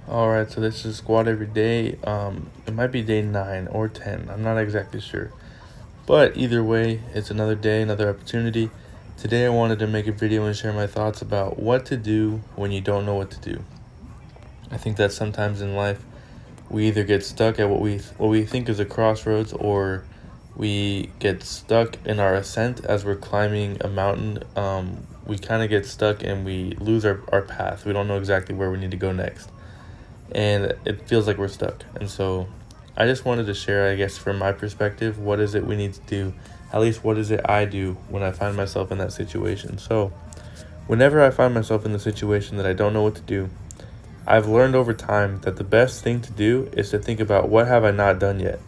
All right, so this is squat every day. It might be day 9 or 10. I'm not exactly sure. But either way, it's another day, another opportunity. Today I wanted to make a video and share my thoughts about what to do when you don't know what to do. I think that sometimes in life we either get stuck at what we think is a crossroads, or we get stuck in our ascent as we're climbing a mountain. We kind of get stuck and we lose our path. We don't know exactly where we need to go next, and it feels like we're stuck. And so I just wanted to share, I guess, from my perspective, what is it we need to do? At least what is it I do when I find myself in that situation? So whenever I find myself in the situation that I don't know what to do, I've learned over time that the best thing to do is to think about, what have I not done yet?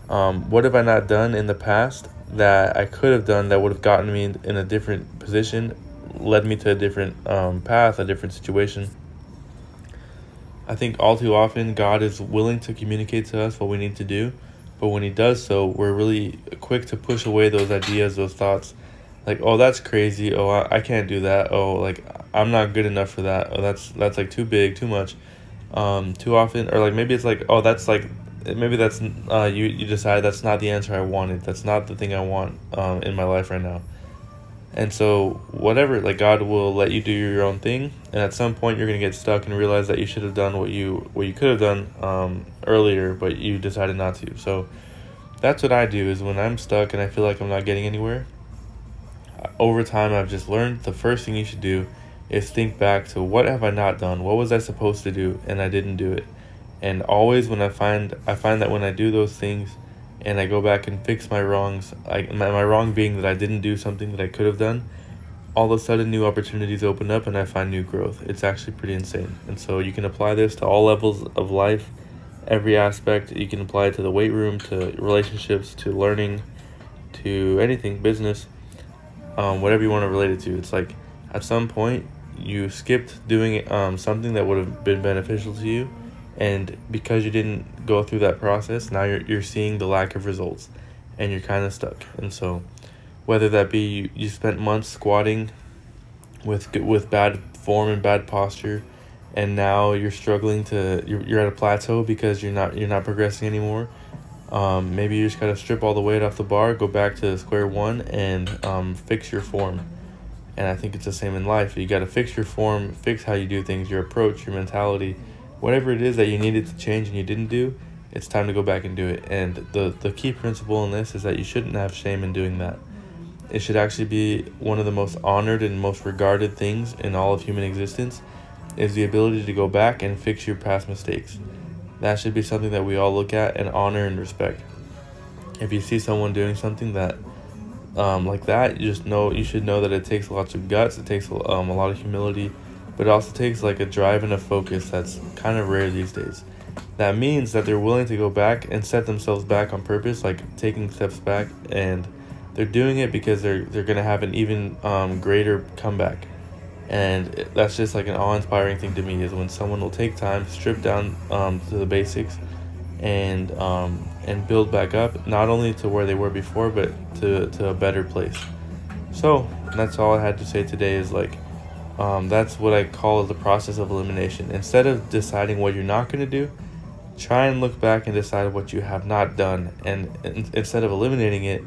What have I not done in the past that I could have done that would have gotten me in a different position, led me to a different path, a different situation? I think all too often God is willing to communicate to us what we need to do, but when He does so, we're really quick to push away those ideas, those thoughts, like, oh, that's crazy. Oh, I can't do that. Oh, like, I'm not good enough for that. Oh, that's like too big, too much, too often. Or like maybe it's like, oh, that's like, maybe that's you decide that's not the answer I wanted. That's not the thing I want in my life right now. And so whatever, like, God will let you do your own thing, and at some point you're gonna get stuck and realize that you should have done what you could have done earlier, but you decided not to. So that's what I do, is when I'm stuck and I feel like I'm not getting anywhere. Over time, I've just learned the first thing you should do is think back to, what have I not done? What was I supposed to do and I didn't do it? And always when I find that when I do those things and I go back and fix my wrongs, my wrong being that I didn't do something that I could have done, all of a sudden new opportunities open up and I find new growth. It's actually pretty insane. And so you can apply this to all levels of life, every aspect. You can apply it to the weight room, to relationships, to learning, to anything, business, whatever you want to relate it to. It's like, at some point you skipped doing something that would have been beneficial to you, and because you didn't go through that process, now you're seeing the lack of results and you're kind of stuck. And so whether that be you spent months squatting with bad form and bad posture, and now you're struggling you're at a plateau because you're not progressing anymore. Maybe you just gotta strip all the weight off the bar, go back to square one, and fix your form. And I think it's the same in life. You gotta fix your form, fix how you do things, your approach, your mentality, whatever it is that you needed to change and you didn't do. It's time to go back and do it. And the key principle in this is that you shouldn't have shame in doing that. It should actually be one of the most honored and most regarded things in all of human existence, is the ability to go back and fix your past mistakes. That should be something that we all look at and honor and respect. If you see someone doing something that like that, you should know that it takes lots of guts. It takes a lot of humility, but it also takes like a drive and a focus that's kind of rare these days. That means that they're willing to go back and set themselves back on purpose, like taking steps back, and they're doing it because they're gonna have an even greater comeback. And that's just like an awe-inspiring thing to me, is when someone will take time, strip down to the basics, and build back up, not only to where they were before, but to a better place. So that's all I had to say today, is like, that's what I call the process of elimination. Instead of deciding what you're not going to do, try and look back and decide what you have not done. And instead of eliminating it,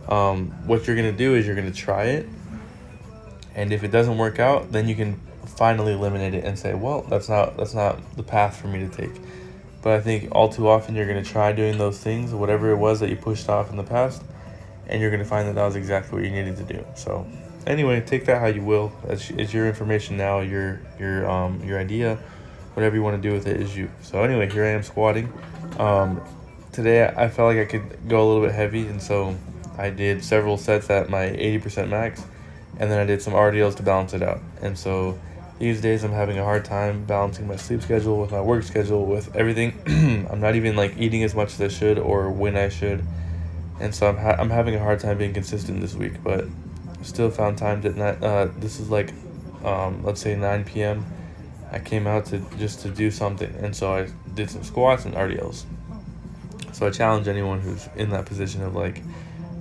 what you're going to do is you're going to try it. And if it doesn't work out, then you can finally eliminate it and say, well, that's not the path for me to take. But I think all too often you're going to try doing those things, whatever it was that you pushed off in the past, and you're going to find that that was exactly what you needed to do. So anyway, take that how you will. It's your information now, your idea. Whatever you want to do with it is you. So anyway, here I am squatting. Today I felt like I could go a little bit heavy, and so I did several sets at my 80% max, and then I did some RDLs to balance it out. And so these days I'm having a hard time balancing my sleep schedule with my work schedule, with everything. I'm not even like eating as much as I should or when I should. And so I'm having a hard time being consistent this week, but still found time to this is like let's say 9 p.m. I came out to do something, and so I did some squats and RDLs. So I challenge anyone who's in that position of like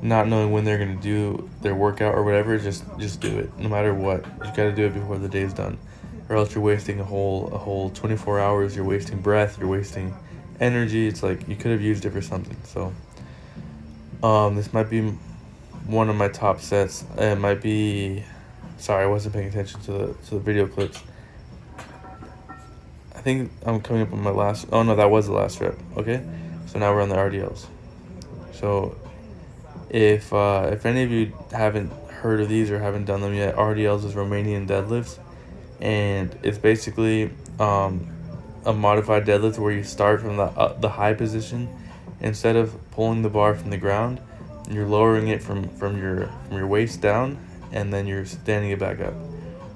not knowing when they're going to do their workout or whatever, just do it. No matter what, you got to do it before the day's done. or else you're wasting a whole 24 hours. You're wasting breath, you're wasting energy. It's like you could have used it for something. So this might be one of my top sets. It might be, sorry, I wasn't paying attention to the video clips. I think I'm coming up on my last, oh no, that was the last rep. Okay, so now we're on the RDLs. So if any of you haven't heard of these or haven't done them yet, RDLs is Romanian deadlifts, and it's basically a modified deadlift where you start from the high position. Instead of pulling the bar from the ground, you're lowering it from your waist down, and then you're standing it back up.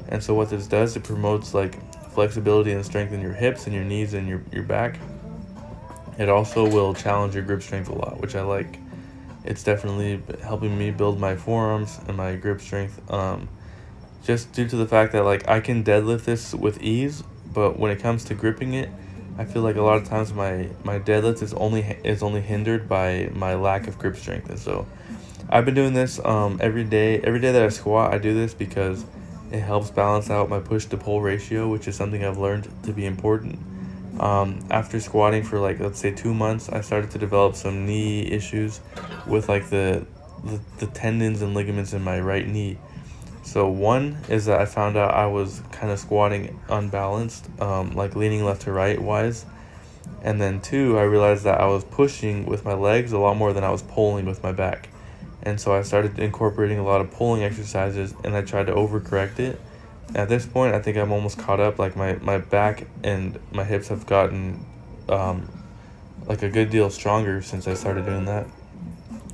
And so what this does, it promotes like flexibility and strength in your hips and your knees and your back. It also will challenge your grip strength a lot, which I like. It's definitely helping me build my forearms and my grip strength, just due to the fact that like I can deadlift this with ease, but when it comes to gripping it, I feel like a lot of times my deadlift is only hindered by my lack of grip strength. And so I've been doing this every day that I squat. I do this because it helps balance out my push to pull ratio, which is something I've learned to be important. After squatting for like, let's say 2 months, I started to develop some knee issues with like the tendons and ligaments in my right knee. So one is that I found out I was kind of squatting unbalanced, like leaning left to right wise. And then two, I realized that I was pushing with my legs a lot more than I was pulling with my back. And so I started incorporating a lot of pulling exercises, and I tried to overcorrect it. At this point, I think I'm almost caught up. Like my back and my hips have gotten like a good deal stronger since I started doing that.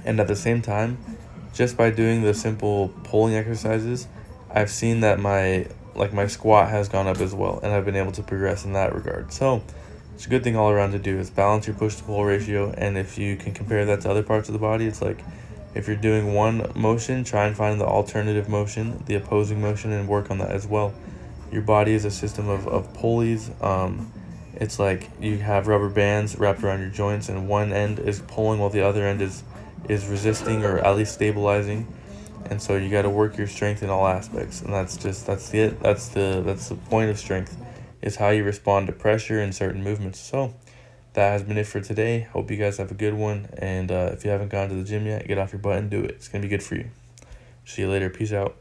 And at the same time, just by doing the simple pulling exercises, I've seen that my squat has gone up as well, and I've been able to progress in that regard. So it's a good thing all around to do, is balance your push to pull ratio. And if you can compare that to other parts of the body, it's like if you're doing one motion, try and find the alternative motion, the opposing motion, and work on that as well. Your body is a system of pulleys. It's like you have rubber bands wrapped around your joints, and one end is pulling while the other end is resisting, or at least stabilizing. And so you got to work your strength in all aspects, and that's the point of strength, is how you respond to pressure in certain movements. So that has been it for today. Hope you guys have a good one, and if you haven't gone to the gym yet, get off your butt and do it. It's gonna be good for you. See you later. Peace out.